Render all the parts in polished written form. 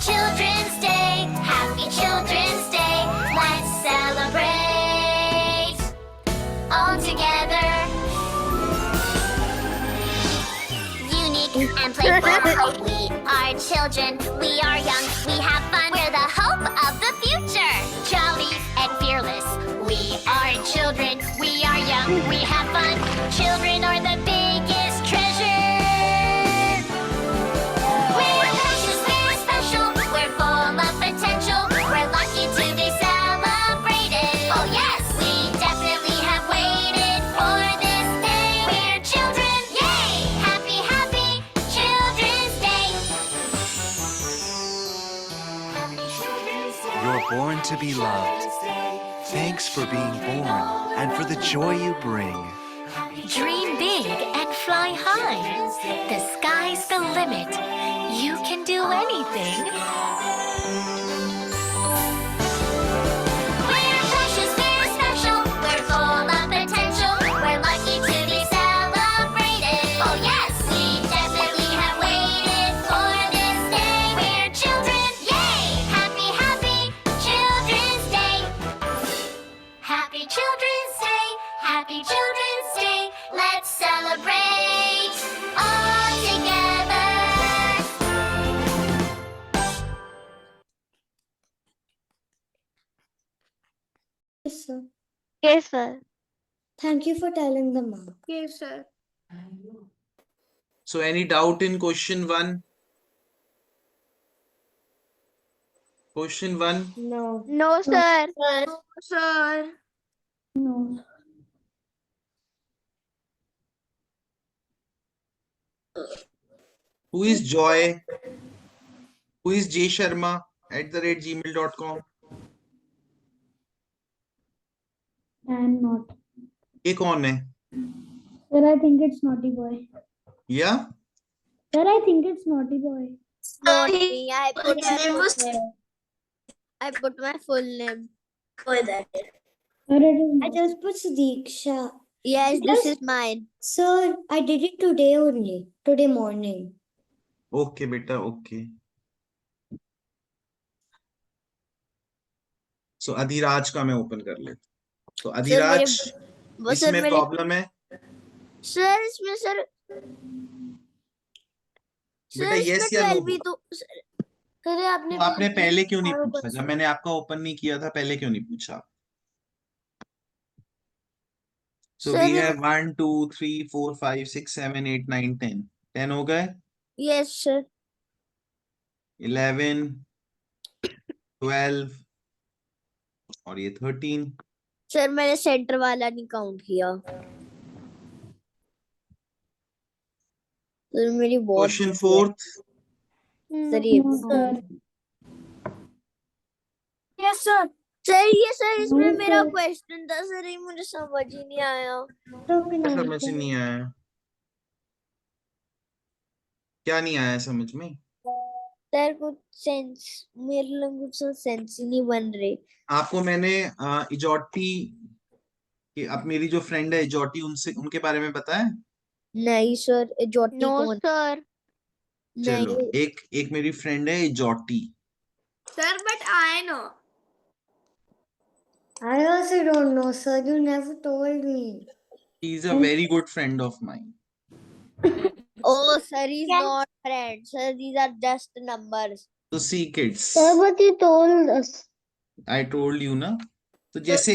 Children's Day. Happy Children's Day. Let's celebrate all together. Unique and playful. We are children. We are young. We have fun. We're the hope of the future. Jolly and fearless. We are children. We are young. We have fun. Children are the biggest treasure. We're precious. We're special. We're full of potential. We're lucky to be celebrated. Oh yes, we definitely have waited for this day. We're children. Yay! Happy, happy Children's Day. Happy Children's Day. You're born to be loved. Thanks for being born and for the joy you bring. Dream big and fly high. The sky's the limit. You can do anything. We're precious, we're special. We're full of potential. We're lucky to be celebrated. Oh yes, we definitely have waited for this day. We're children. Yay! Happy, happy Children's Day. Happy Children's Day. Happy Children's Day. Let's celebrate all together. Yes, sir. Yes, sir. Thank you for telling the mark. Yes, sir. So any doubt in question 1? Question 1. No. No, sir. Sir. No. Who is Joy? Who is J Sharma @gmail.com? I am not. ये कौन है? Sir, I think it's naughty boy. Yeah? Sir, I think it's naughty boy. Not me. I put my full name. Sir, it is. I just put Diksha. Yes, this is mine. Sir, I did it today only. Today morning. Okay बेटा, okay. So Adhiraj का मैं open कर लेता हूँ. तो अधिराज, वो sir इसमें मेरे प्रॉब्लम है सर इसमें सर बेटा, इसमें yes या 12 no भी तो सर आपने तो आपने पहले क्यों नहीं पूछा? जब मैंने आपका ओपन नहीं किया था, पहले क्यों नहीं पूछा? So Sir, we have 1, 2, 3, 4, 5, 6, 7, 8, 9, 10. 10 हो गए? यस सर 11, 12 और ये 13. सर मैंने सेंटर वाला नहीं काउंट किया सर मेरी बहुत Question 4th. सर ये Yes, sir. सर ये सर इसमें No, मेरा sir. क्वेश्चन था सर ये मुझे समझ ही नहीं आया समझ नहीं आया. क्या नहीं आया समझ में? सर कुछ सेंस मेरे लिए कुछ सेंस ही नहीं बन रही आपको मैंने इजोटी कि अब मेरी जो फ्रेंड है इजोटी, उनसे उनके बारे में बताया? नहीं सर जोटी नो कौन सर चलो, नहीं एक मेरी फ्रेंड है इजोटी. Sir but I know I also don't know, sir. You never told me. She is a very good friend of mine. oh sir is not friends sir these are just numbers So see kids, but you told us. I told you ना. तो जैसे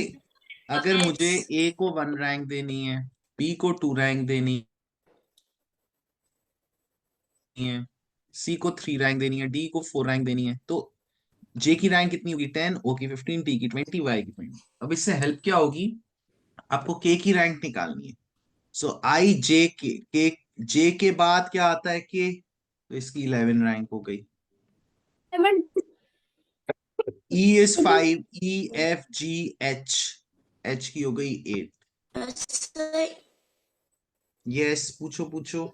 अगर मुझे A को 1 rank देनी है, B को 2 rank देनी है, C को 3 रैंक देनी है, D को 4 रैंक देनी है, तो J की रैंक कितनी होगी? 10, O की 15, T की 20, Y की 20. अब इससे हेल्प क्या होगी? आपको K की रैंक निकालनी है. सो I J के बाद क्या आता है K? तो इसकी 11 रैंक हो गई. E is 5, E, F, G, H. H की हो गई 8. Yes, पूछो.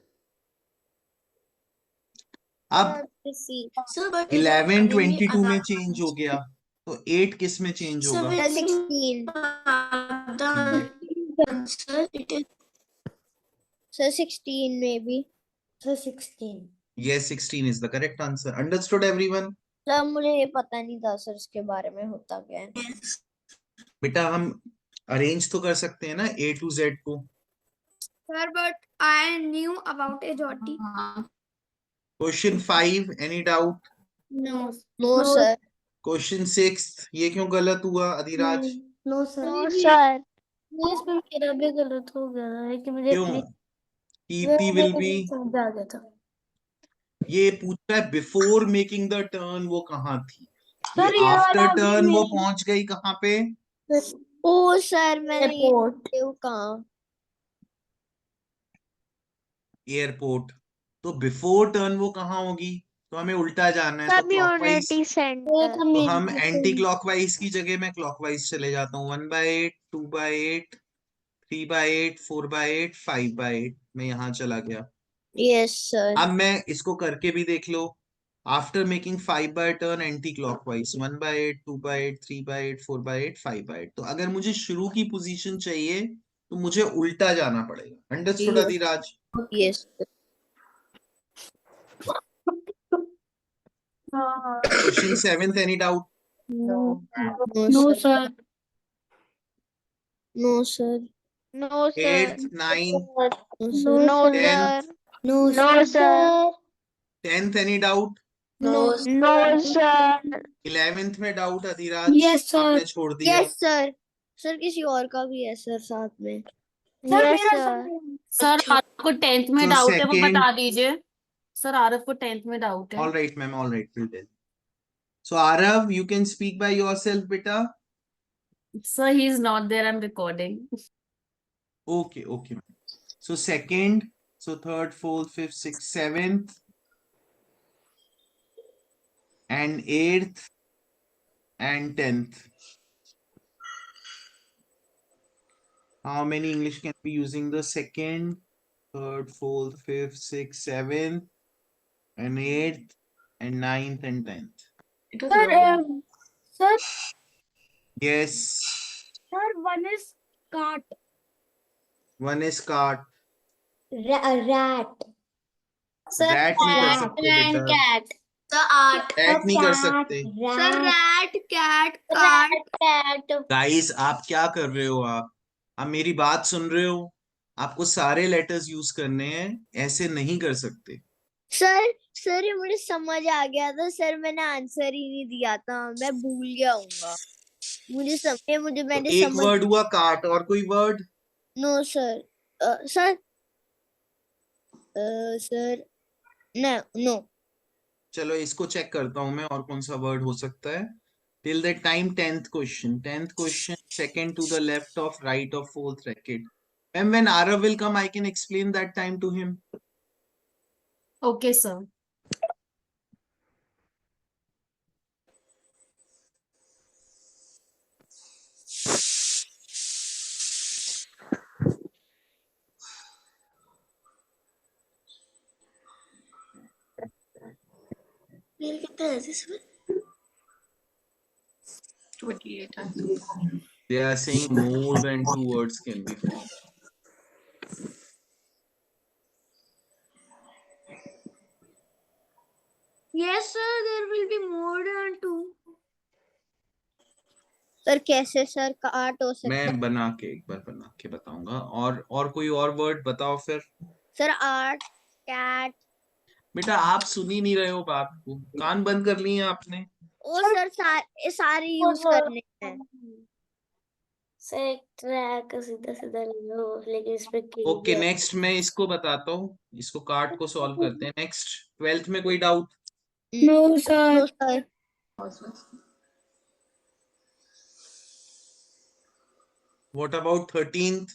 अब 11 22 में चेंज हो गया, तो 8 किस में चेंज होगा? 16 सर 16 में भी So 16. Yes, 16 is the correct answer. Understood everyone? Sir मुझे ये पता नहीं था सर इसके बारे में होता क्या है। बेटा हम अरेंज तो कर सकते हैं ना A to Z को। Sir, but I knew about a joti. Question 5 any doubt? No. No sir. Question 6 ये क्यों गलत हुआ Adhiraj? No sir, no sir. ये इसमें मेरा भी गलत हो गया है कि मुझे क्यों? कीर्ति विल बी। समझ आ गया था। ये पूछ रहा है बिफोर मेकिंग द टर्न वो कहाँ थी? सर, ये ये आफ्टर वाला टर्न भी वो नहीं। पहुंच गई कहाँ पे? ओ सर मैंने ये एयरपोर्ट। कहाँ। एयरपोर्ट। तो बिफोर टर्न वो कहाँ होगी? तो हमें उल्टा जाना है, तो क्लॉकवाइज। Community centre. तो हम एंटी क्लॉकवाइज की जगह मैं क्लॉकवाइज चले जाता हूँ। 1/8, 2/8, 3/8, 4/8, 5/8 मैं यहाँ चला गया। Yes sir. अब मैं इसको करके भी देख लो। After making 5 by turn anti clockwise 1/8, 2/8, 3/8, 4/8, 5/8। तो अगर मुझे शुरू की पोजीशन चाहिए तो मुझे उल्टा जाना पड़ेगा। Understood Yes. Adhiraj? Yes question 7 any doubt? No sir, no sir. No 8th, 9th, no 10th, no sir. 10th any doubt? No sir. 11th में डाउट अधिराज? यस सर, आपने छोड़ दिया। Yes sir. सर किसी और का भी है सर साथ में। सर यस मेरा सर। सर आपको 10th में So डाउट है वो second- बता दीजिए। सर आरफ को 10th में डाउट है। All right, ma'am. All right, we'll tell. So Arav, you can speak by yourself, beta. Sir he is not there, I am recording. Okay, okay. So second, so third, fourth, fifth, sixth, seventh, and 8th, and 10th. How many English can be using the second, third, fourth, fifth, sixth, seventh, and 8th, and 9th, and 10th? Sir sir Yes. Sir one is काट One is cart. Rat Rat नहीं कर सकते बेटा. Cat. The art. Rat नहीं कर सकते. Sir, rat, cat, cat. Cat guys आप क्या कर रहे हो? आप मेरी बात सुन रहे हो? आपको सारे लेटर्स यूज करने हैं, ऐसे नहीं कर सकते। सर ये मुझे समझ आ गया था सर, मैंने आंसर ही नहीं दिया था, मैं भूल गया हूँगा। मुझे मैंने तो एक समझ। वर्ड हुआ काट, और कोई word? No sir. Sir sir no. चलो इसको चेक करता हूं मैं और कौन सा वर्ड हो सकता है। Till that time 10th question, second to the left of right of fourth bracket. And when Arav will come, I can explain that time to him. Okay sir. They are saying more than 2 words can be formed. Yes, sir, there will be more than 2. Sir कैसे sir काट हो सकता है? मैं बना के एक बार बना के बताऊंगा। और कोई और वर्ड बताओ फिर। Sir art, cat. बेटा आप सुन ही नहीं रहे हो बात को, कान बंद कर लिए आपने। ओ सर सारे यूज करने हैं। से ट्रैक सीधा सीधा लो, लेकिन इस पे की ओके नेक्स्ट मैं इसको बताता हूँ, इसको कार्ड को सॉल्व करते हैं। नेक्स्ट 12th में कोई doubt? No sir, no sir. What about 13th?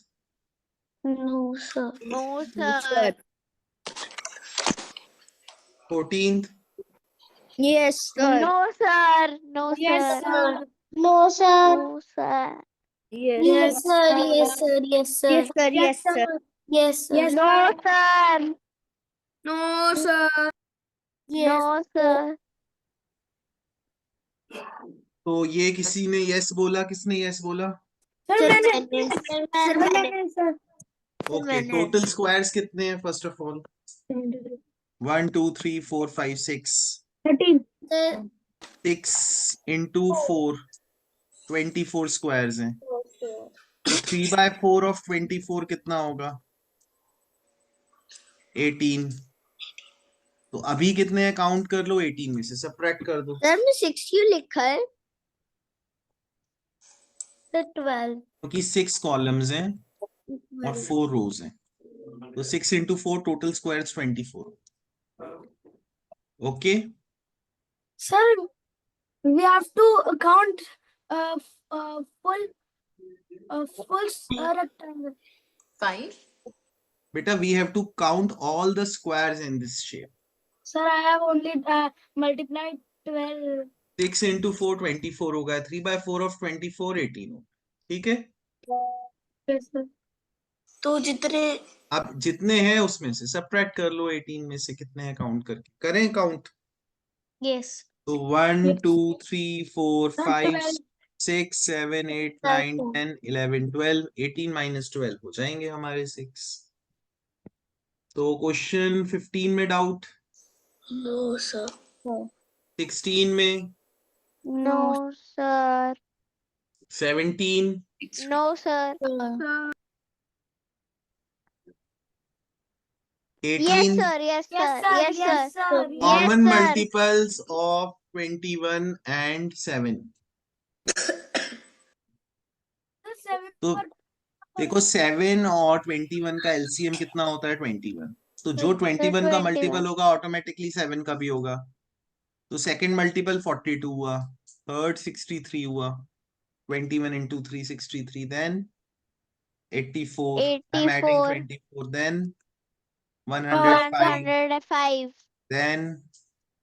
No sir, no sir. 14th? Yes sir. No sir, no Yes, sir, sir. No sir, no sir. Yes sir, yes sir, yes sir, Yes, sir. Yes, sir. Yes sir, no sir, No, sir. No sir. तो ये किसी ने yes बोला, किसने yes बोला? Sir sir मैंने sir, okay मैंने- total squares कितने हैं first of all? 1 2 3 4 5 6 13 6 into 4, 24 squares हैं, तो 3/4 ऑफ 24 कितना होगा? 18। तो अभी कितने हैं काउंट कर लो, 18 में से सबट्रैक्ट कर दो। सर मैं 6 क्यों लिखा है? तो 12 क्योंकि 6 कॉलम्स हैं और 4 रोज हैं, तो 6 into 4 total squares 24। Okay, Sir, we have to count full rectangle. बेटा we have to count all the squares in this shape. Sir, I have only multiplied 12. 6 into 4 24 होगा, 3/4 ऑफ 24 18 होगा। ठीक है, Yes, sir. तो जितने अब जितने हैं उसमें से सबट्रैक्ट कर लो, 18 में से कितने हैं काउंट करके करें काउंट। यस तो 1 2 3 4 Sir, 5 12. 6 7 8 9 10 11 12 18 minus 12 हो जाएंगे हमारे 6। तो क्वेश्चन 15 में डाउट, नो सर 16 में, no sir 17, no sir Sir, 18 yes sir yes yes, sir sir. Yes Yes, sir sir. Common sir. Multiples of 21 and 7। Seven. तो देखो 7 और 21 का एलसीएम कितना होता है? 21। तो जो 21 का 21 मल्टीपल होगा ऑटोमेटिकली 7 का भी होगा। तो सेकंड मल्टीपल 42 हुआ, थर्ड 63 हुआ, 21 into 3 63, then 84, I'm adding 84 24, then 105, 105 then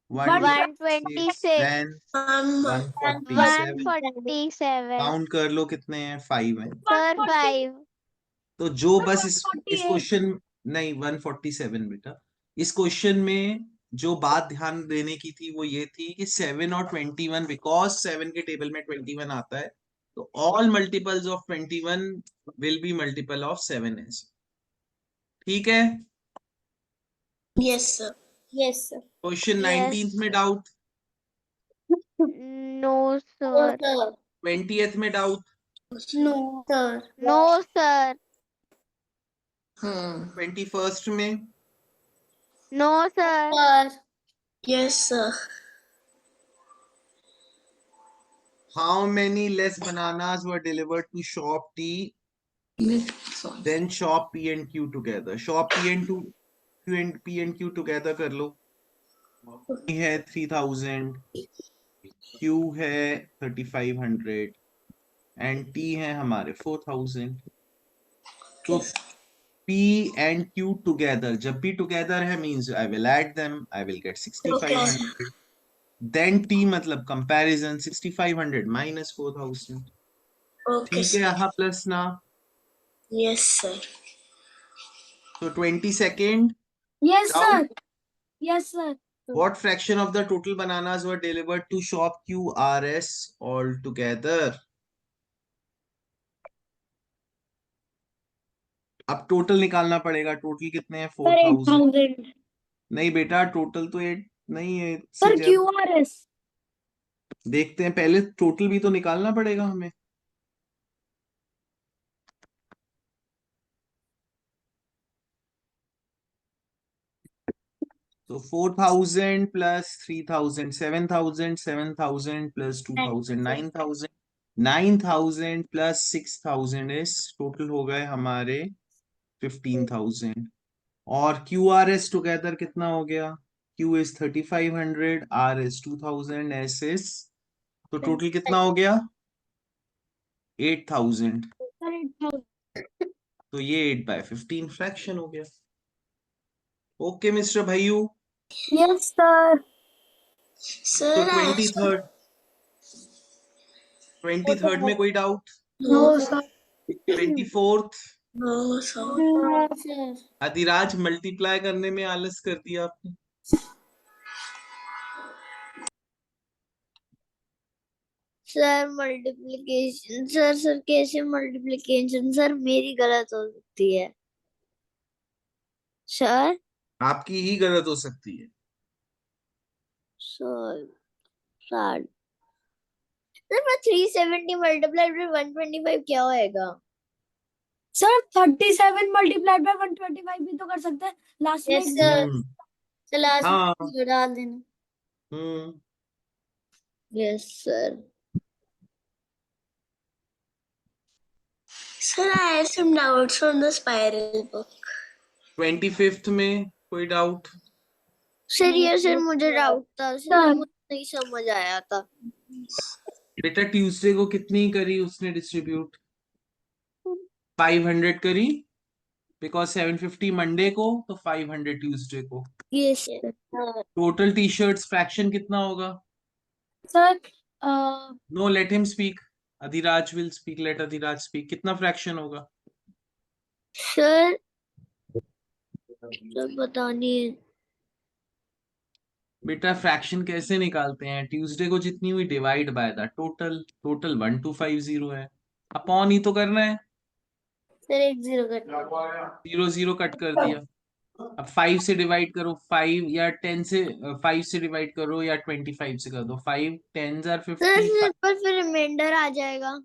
126, 126 then 147। 147 count कर लो कितने हैं, 5 हैं। सर 5 तो जो बस इस 148 क्वेश्चन, नहीं 147 बेटा, इस क्वेश्चन में जो बात ध्यान देने की थी वो ये थी कि 7 और 21, बिकॉज 7 के टेबल में 21 आता है, तो all multiples of 21 will be multiple of 7 एस। ठीक है, yes sir yes sir question Yes. 19th में डाउट, नो सर 20th में doubt, no sir no sir 21st में, no sir sir yes sir how many less bananas were delivered to shop T then shop P and Q together? shop P and Q together कर लो। P है 3000, Q है 3500 and T है हमारे 4000। तो P and Q together, जब भी together है means I will add them, I will get 6500। then T मतलब comparison, 6500 minus 4000। ओके ठीक है, यहाँ प्लस ना। Yes sir So 22nd, Yes, Doubt? sir. Yes, sir. what fraction of the total bananas were delivered to shop QRS all together? अब total निकालना पड़ेगा, total कितने हैं? Sir, 4000। 8,000. नहीं बेटा, टोटल तो 8 नहीं है, Sir, इससे ज्यादा। QRS. देखते हैं, पहले टोटल भी तो निकालना पड़ेगा हमें। तो 4000 plus 3000, 7000, 7000 plus 2000, 9000, 9000 plus 6000 is total हो गए हमारे 15000। और QRS टुगेदर कितना हो गया? Q is 3500, R is 2000, S is, तो टोटल कितना हो गया? 8000। Sir, 8,000. तो ये 8/15 फ्रैक्शन हो गया। Okay mister Bhaiyu. Yes, sir. तो सर 23rd में कोई doubt? No, sir. 24th no sir No, sir. Adhiraj multiply करने में आलस कर दिया आपने। सर मल्टीप्लिकेशन सर कैसे मल्टीप्लिकेशन सर मेरी गलत हो सकती है सर आपकी ही गलत हो सकती है। सर 60 सर 370 मल्टीप्लाइड बाय 125 क्या होएगा? सर 37 मल्टीप्लाइड बाय 125 भी तो कर सकते हैं लास्ट में Yes, एक sir. हम्म So last हाँ में जीरो डाल देना. Hmm yes sir. Sir, I have some doubts from the spiral book. 25th में कोई डाउट? सर ये सर मुझे डाउट था सर, सर मुझे नहीं समझ आया था. बेटा ट्यूसडे को कितनी करी उसने डिस्ट्रीब्यूट? 500 करी, बिकॉज 750 मंडे को तो 500 ट्यूसडे को. Yes total T shirts fraction कितना होगा? Sir no, let him speak. Adhiraj will speak. Let Adhiraj speak. कितना फ्रैक्शन होगा? सर. सर पता नहीं. बेटा फ्रैक्शन कैसे निकालते हैं? ट्यूसडे को जितनी हुई divide by the total. Total 1250 है. अपॉन ही तो करना है. Sir, एक जीरो कट. 0 0 कट कर दिया. अब 5 से डिवाइड करो. 5 या 10 से 5 से डिवाइड करो या 25 से कर दो. 5 10s are सर 50. पर फिर रिमाइंडर आ जाएगा.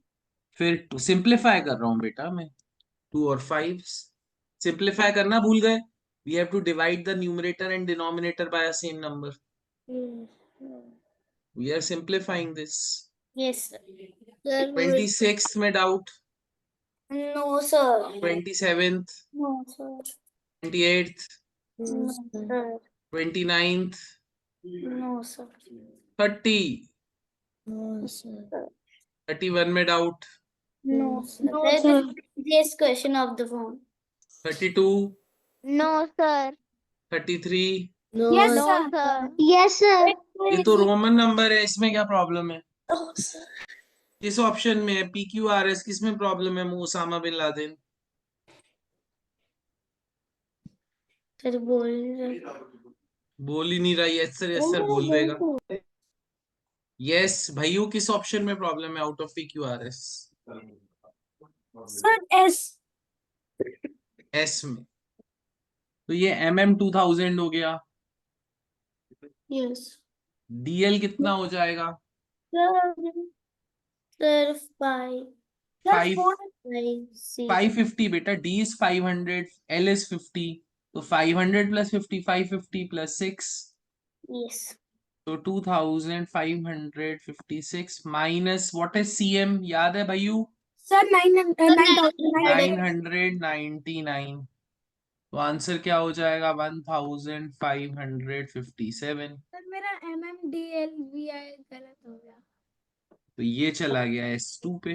फिर सिंप्लीफाई कर रहा हूँ बेटा मैं. 2 और 5 सिंप्लीफाई करना भूल गए. We have to divide the numerator and denominator by a same number. We are simplifying this. Yes, sir. Sir 26th में doubt? No, sir. 27th, No, sir. 28th, No, sir. 29th, No, sir. 30, sir 31 में doubt? No, sir. No, That sir. is the easiest question of the phone. 32, no sir. 33. Yes, no sir. Sir. Yes sir. ये तो Roman number है, इसमें क्या problem है? Oh, sir. किस option में है? PQRS किस में प्रॉब्लम है? Osama bin Laden. Sir, बोल नहीं रहा. बोल ही नहीं रहा. यस सर बोल देगा. यस भाइयों, किस ऑप्शन में प्रॉब्लम है out of PQRS? Sir S. S में. तो ये MM 2000 हो गया. Yes. DL कितना हो जाएगा? Sir, five. Five. 5. 550 बेटा. D is 500, L is 50. तो 500 plus 50, 550 plus 6. Yes. तो 2556 minus what is CM? याद है भाइयों? सर 9,999. 999. तो आंसर क्या हो जाएगा? 1557. सर मेरा MMDLVI गलत हो गया. तो ये चला गया S2 पे.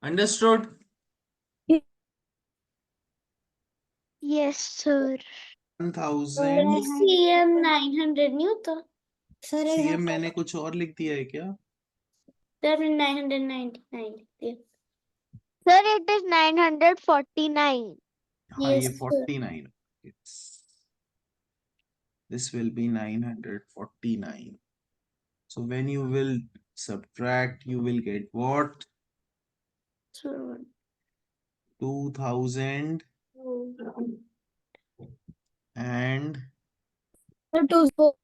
अंडरस्टूड? Yes sir. 1000. CM 900 नहीं होता. सर CM मैंने कुछ और लिख दिया है क्या? Sir, 999. Sir it is 949. हाँ Yes, ये sir. 49. This will be 949. So when you will subtract, you will get what? Sir, 2000 and 24.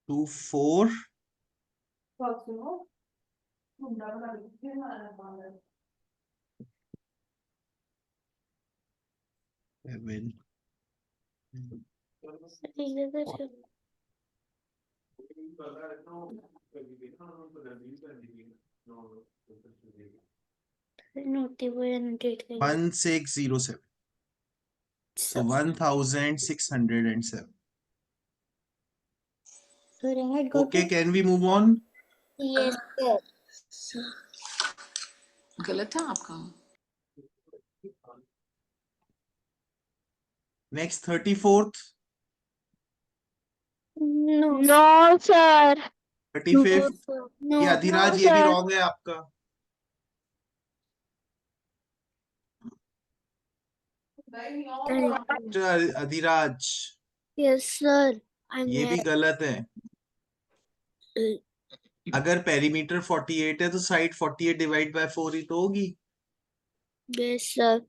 24. Seven. ठीक है सर. नोटेबल एनोटेट करिए. 1607. So 1607. Sir I got Okay, can we move on? Yes, sir. गलत है आपका. Next 34th, No. No sir. 35th. No. ये अधिराज ये भी wrong है आपका. Adhiraj yes sir. ये भी गलत है. अगर पेरीमीटर 48 है तो साइड 48 डिवाइड बाय 4 ही तो होगी. Yes sir.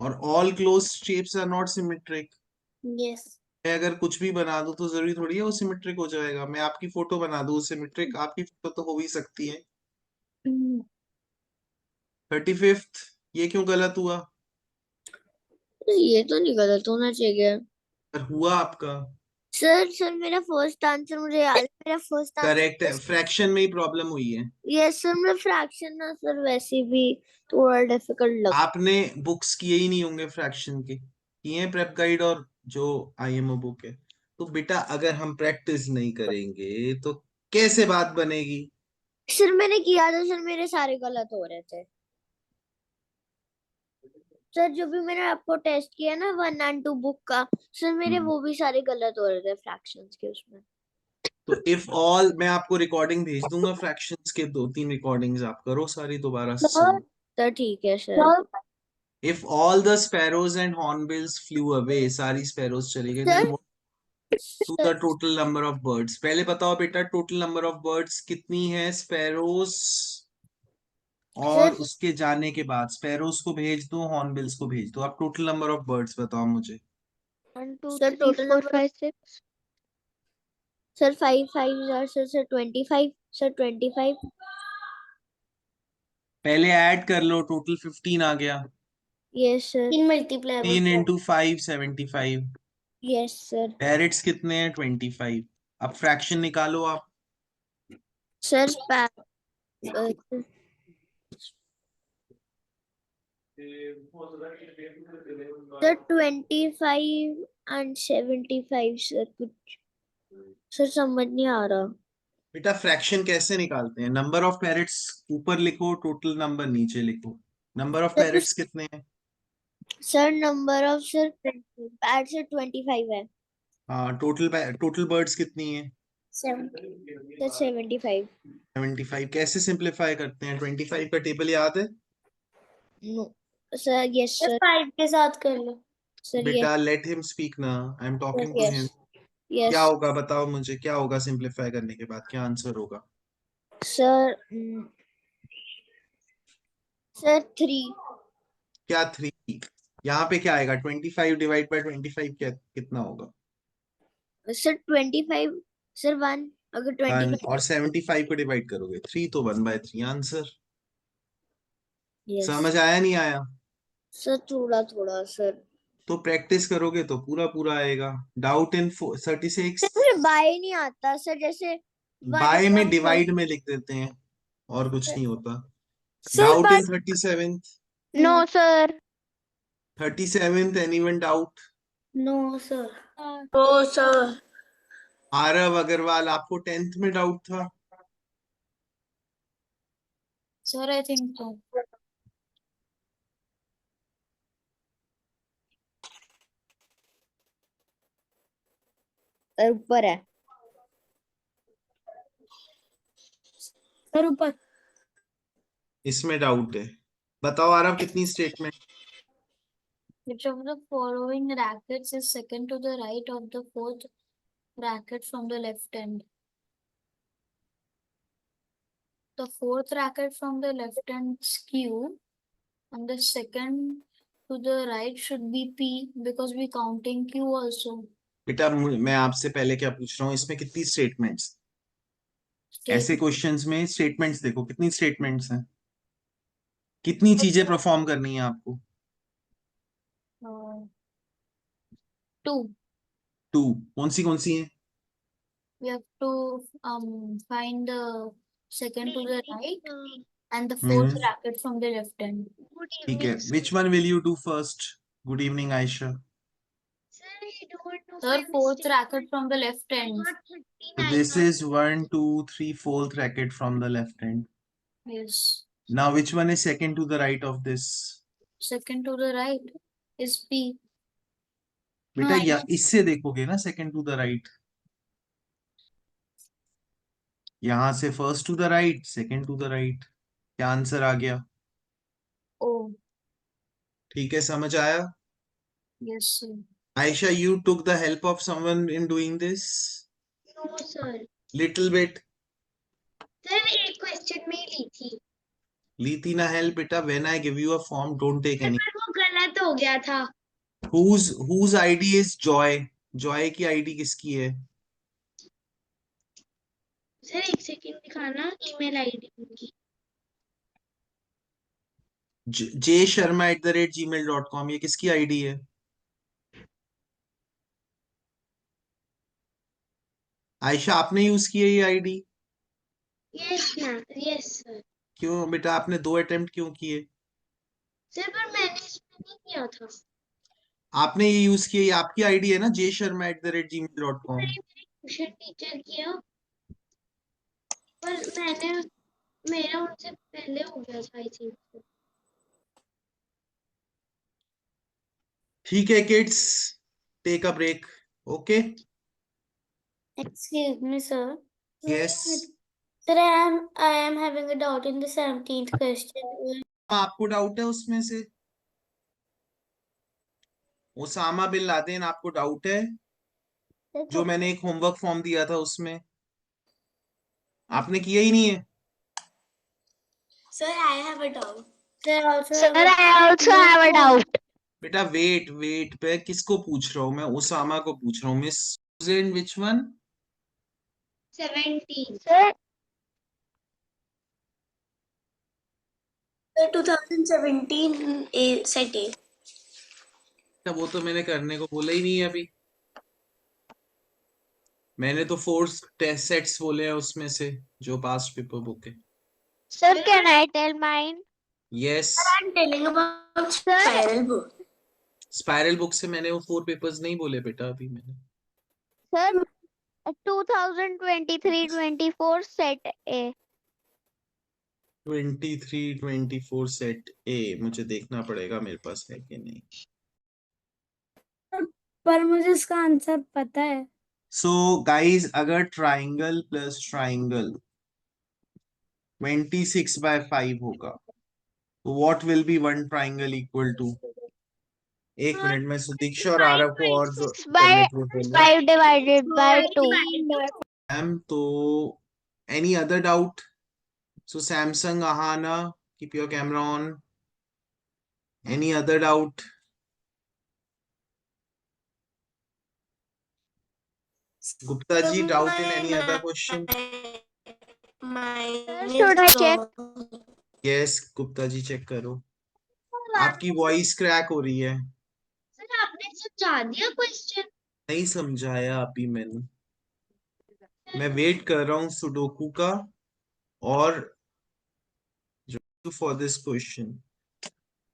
और all closed shapes are not symmetric. Yes मैं अगर कुछ भी बना दूं तो जरूरी थोड़ी है वो सिमेट्रिक हो जाएगा। मैं आपकी फोटो बना दूं सिमेट्रिक, आपकी फोटो तो हो भी सकती है। 35th, ये क्यों गलत हुआ? ये तो नहीं गलत होना चाहिए। पर हुआ आपका। सर मेरा फर्स्ट आंसर मुझे याद है, मेरा फर्स्ट करेक्ट है, आंसर। फ्रैक्शन में ही प्रॉब्लम हुई है। यस सर, मेरा फ्रैक्शन ना सर वैसे भी थोड़ा डिफिकल्ट लग। आपने बुक्स किए ही नहीं होंगे फ्रैक्शन के, किए हैं प्रेप गाइड और जो आईएमओ बुक है। तो बेटा अगर हम प्रैक्टिस नहीं करेंगे तो कैसे बात बनेगी? सर मैंने किया था सर, मेरे सारे गलत हो रहे थे सर। जो भी मैंने आपको टेस्ट किया ना 1 और 2 बुक का, सर मेरे वो भी सारे गलत हो रहे थे फ्रैक्शंस के उसमें। तो इफ ऑल, मैं आपको रिकॉर्डिंग भेज दूंगा फ्रैक्शंस के, 2-3 रिकॉर्डिंग्स आप करो सारी दोबारा से सुनो। तो ठीक है sir. If all the sparrows and hornbills flew away, सारी स्पैरोज चली गई, then to the total number of birds. पहले बताओ बेटा टोटल नंबर ऑफ बर्ड्स कितनी है स्पैरोज, और सर उसके जाने के बाद स्पैरोज को भेज दो, हॉर्नबिल्स को भेज दो। आप टोटल नंबर ऑफ बर्ड्स बताओ मुझे। 1 2 3 4 5 6 सर 5 5 सर 25 सर 25। पहले ऐड कर लो, टोटल 15 आ गया। Yes sir. 3 multiply 3 into 5 75। Yes sir. Parrots कितने हैं? 25। अब फ्रैक्शन निकालो आप। सर सर 25 एंड 75 सर कुछ सर समझ नहीं आ रहा। बेटा फ्रैक्शन कैसे निकालते हैं? नंबर ऑफ पैरेट्स ऊपर लिखो, टोटल नंबर नीचे लिखो। नंबर ऑफ पैरेट्स कितने हैं? Sir number of sir PAT sir 25 है। हाँ, टोटल बर्ड्स कितनी है? सर 75। 75। कैसे सिंप्लीफाई करते हैं? 25 का टेबल याद है? No sir. Yes sir. 5 के साथ कर लो। सर बेटा लेट हिम स्पीक ना, I am talking to yes him. क्या यस होगा बताओ मुझे, क्या होगा सिंप्लीफाई करने के बाद, क्या आंसर होगा? सर सर 3 क्या 3? यहाँ पे क्या आएगा? 25 डिवाइड बाय 25 क्या कितना होगा? सर 25 सर 1 अगर 1। 25। और 75 को डिवाइड करोगे 3, तो 1/3 आंसर। यस समझ आया नहीं आया? सर थोड़ा थोड़ा सर। तो प्रैक्टिस करोगे तो पूरा पूरा आएगा। Doubt in 36? सर मुझे बाय नहीं आता सर, जैसे 1 बाय में अपॉन डिवाइड में लिख देते हैं और कुछ नहीं होता। Sir doubt bye. In 37th? No sir. 37th, anyone doubt? No sir. No sir. Aarav Agarwal, आपको 10th में डाउट था? सर आई थिंक तो सर ऊपर है। सर ऊपर। इसमें डाउट है। बताओ आरव कितनी statement? which of the following rackets is second to the right of the fourth racket from the left end? The fourth racket from the left end is Q, and the second to the right should be P because we counting Q also. बेटा मैं आपसे पहले क्या पूछ रहा हूँ, इसमें कितनी स्टेटमेंट्स? ऐसे क्वेश्चंस में स्टेटमेंट्स देखो, कितनी स्टेटमेंट्स हैं, कितनी चीजें परफॉर्म करनी है आपको? 2. 2। कौन सी हैं? We have to find the second to the right and the fourth racket from the left end. ठीक है, which one will you do first? Good evening Aisha. Sir, fourth racket from the left end. So this is 1 2 3 4th racket from the left end. Yes. Now which one is second to the right of this? Second to the right is P. बेटा हाँ, या इससे देखोगे ना, second to the right, यहां से first to the right, second to the right, क्या answer आ गया? O. ठीक है, समझ आया? Yes, sir. Aisha, you took the help of someone in doing this? No sir. Little bit. Sir एक क्वेश्चन में ली थी। ली थी ना हेल्प बेटा? When I give you a form, don't take any. वो गलत हो गया था। whose ID is Joy? Joy की ID किसकी है? सर एक सेकंड दिखाना ईमेल आईडी उनकी। jsharma@gmail.com, ये किसकी आईडी है? आयशा, आपने यूज की है ये ID? Yes ma'am, yes sir. क्यों बेटा, आपने 2 अटेम्प्ट क्यों किए? सर पर मैंने इसमें नहीं किया था। आपने ये यूज किया, ये आपकी आईडी है ना, jsharma@gmail.com। ट्यूशन टीचर किया पर मैंने मेरा उनसे पहले हो गया था आई थिंक। ठीक है kids, take a break. Okay, Excuse me, sir. Yes. Sir, I am having a doubt in the 17th question. आपको डाउट है उसमें से? ओसामा बिन लादेन आपको डाउट है? जो मैंने एक होमवर्क फॉर्म दिया था उसमें आपने किया ही नहीं है। Sir, I have a doubt. Sir, Sir, I also have a doubt. बेटा वेट पे किसको पूछ रहा हूँ मैं? ओसामा को पूछ रहा हूँ। Miss Susan, which one? 17 sir. Sir, 2017 set A. वो तो मैंने करने को बोला ही नहीं है अभी। मैंने तो 4 टेस्ट सेट्स बोले हैं उसमें से जो पास्ट पेपर बुक है। Sir can I tell mine? Yes, I'm telling about spiral book. Spiral book से मैंने वो 4 पेपर्स नहीं बोले बेटा अभी मैंने। सर 2023-24 सेट ए। 23-24 सेट ए मुझे देखना पड़ेगा मेरे पास है कि नहीं। पर मुझे इसका आंसर पता है। सो गाइस, अगर ट्राइंगल प्लस ट्राइंगल 26/5 होगा तो what will be one triangle equal to? एक मिनट में सुदीक्षा और आरव को और करने के लिए बोलूं। 5 divided by 2. मैम, तो any other doubt? So Samsung Aahana, keep your camera on. Any other doubt? Gupta ji, doubt in any other question? Should I check? Yes Gupta ji, check करो। आपकी वॉइस क्रैक हो रही है। सर आपने समझा दिया क्वेश्चन? नहीं समझाया अभी मैंने। मैं वेट कर रहा हूँ सुडोकू का और for this question.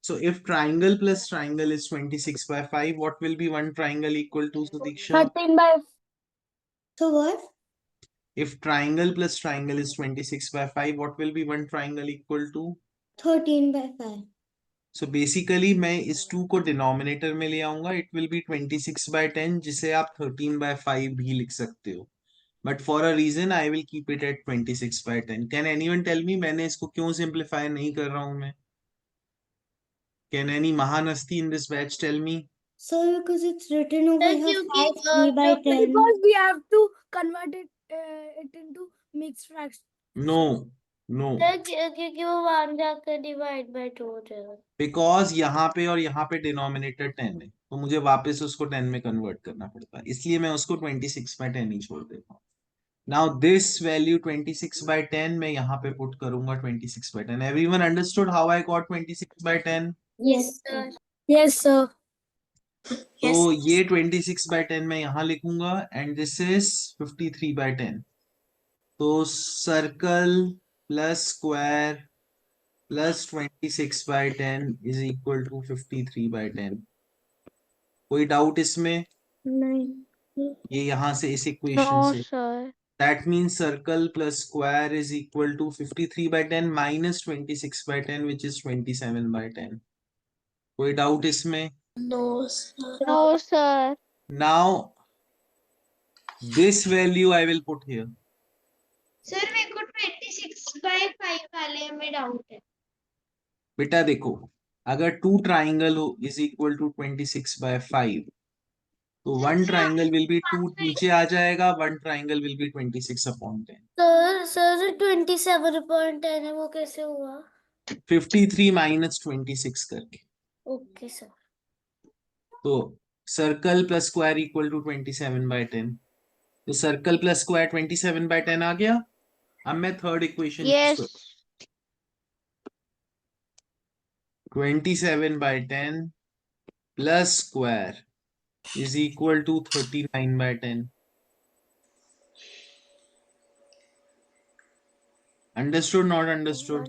So if triangle plus triangle is 26/5, what will be one triangle equal to, Sudiksha? 13 by. So what? If triangle plus triangle is 26/5, what will be one triangle equal to? 13 by 5. So basically मैं इस 2 को denominator में ले आऊंगा। It will be 26/10, जिसे आप 13/5 भी लिख सकते हो। But for a reason I will keep it at 26/10. Can anyone tell me मैंने इसको क्यों सिंप्लीफाई नहीं कर रहा हूं मैं? Can any Mahanasti in this batch tell me? Sir, because it's written over Thank here you, 5 Keith. 3 by 10. Because we have to convert it into mixed fraction. No. क्योंकि वो 1 जाकर डिवाइड बाय 2 हो जाएगा। Because यहाँ पे और यहाँ पे डिनोमिनेटर 10 है तो मुझे वापस उसको 10 में कन्वर्ट करना पड़ता है, इसलिए मैं उसको 26/10 ही छोड़ देता हूँ। Now this value 26/10 मैं यहाँ पे पुट करूंगा 26/10। Everyone understood how I got 26/10? Yes, sir. Yes, sir. तो ये 26/10 मैं यहाँ लिखूंगा एंड दिस इज 53/10। तो circle plus square plus 26/10 is equal to 53/10। कोई डाउट इसमें? नहीं। ये यहाँ से इस इक्वेशन से that means circle plus square is equal to 53/10 minus 26/10 which is 27/10। कोई डाउट इसमें? No, sir. No sir. Now this value I will put here. Sir मेरे को 26/5 वाले में डाउट है। बेटा देखो, अगर 2 ट्राइंगल हो इज इक्वल टू 26/5 तो 1 ट्राइंगल विल बी 2 नीचे आ जाएगा, 1 ट्राइंगल विल बी 26/10। सर 27/10 है, वो कैसे हुआ? 53 माइनस 26 करके। Okay sir. तो circle plus square equal to 27/10, तो सर्कल प्लस स्क्वायर 27/10 आ गया। अब मैं third equation yes 27/10 plus square is equal to 39/10। Understood not understood?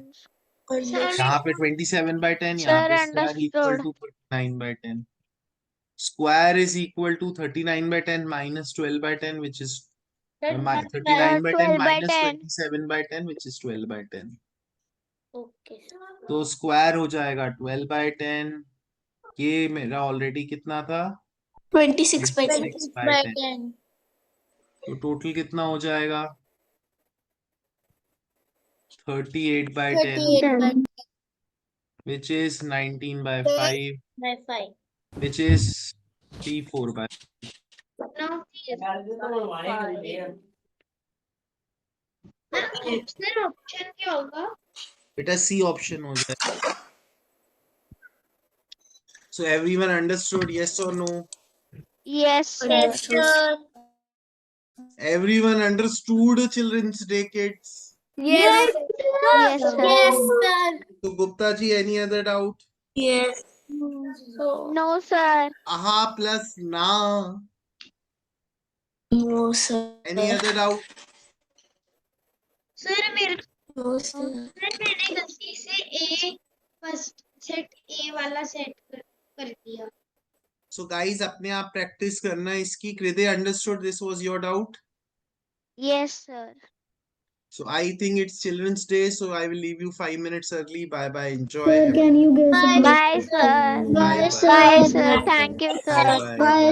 यहाँ पे 27/10, यहाँ सर पे square equal understood to 39/10। Square is equal to 39/10 minus 12/10, which is 39/10 minus 12/10 27/10, which is 12/10. Okay. तो square हो जाएगा 12/10। ये मेरा ऑलरेडी कितना था? 26/10. 26/10। तो टोटल कितना हो जाएगा? 38/10, 38/10 which is 19/5, by 5. which is 3/4. Sir option क्या होगा? बेटा सी ऑप्शन हो जाएगा। So everyone understood, yes or no? Yes sir Everyone understood Children's Day, kids? Yes Yes, sir. So Gupta ji, any other doubt? Yes. No sir Aha plus na. No, sir. Any other doubt? Sir मेरे No, sir. मैंने गलती से ए first set ए वाला set कर दिया। So guys, अपने आप practice करना इसकी। Kride understood this was your doubt? Yes sir So I think it's Children's Day, so I will leave you 5 minutes early. Bye bye. Enjoy. Can you give bye sir Bye bye sir thank you sir Bye bye.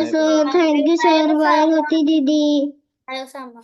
Thank you, sir. Bye, Roti Didi. Ayaw sama.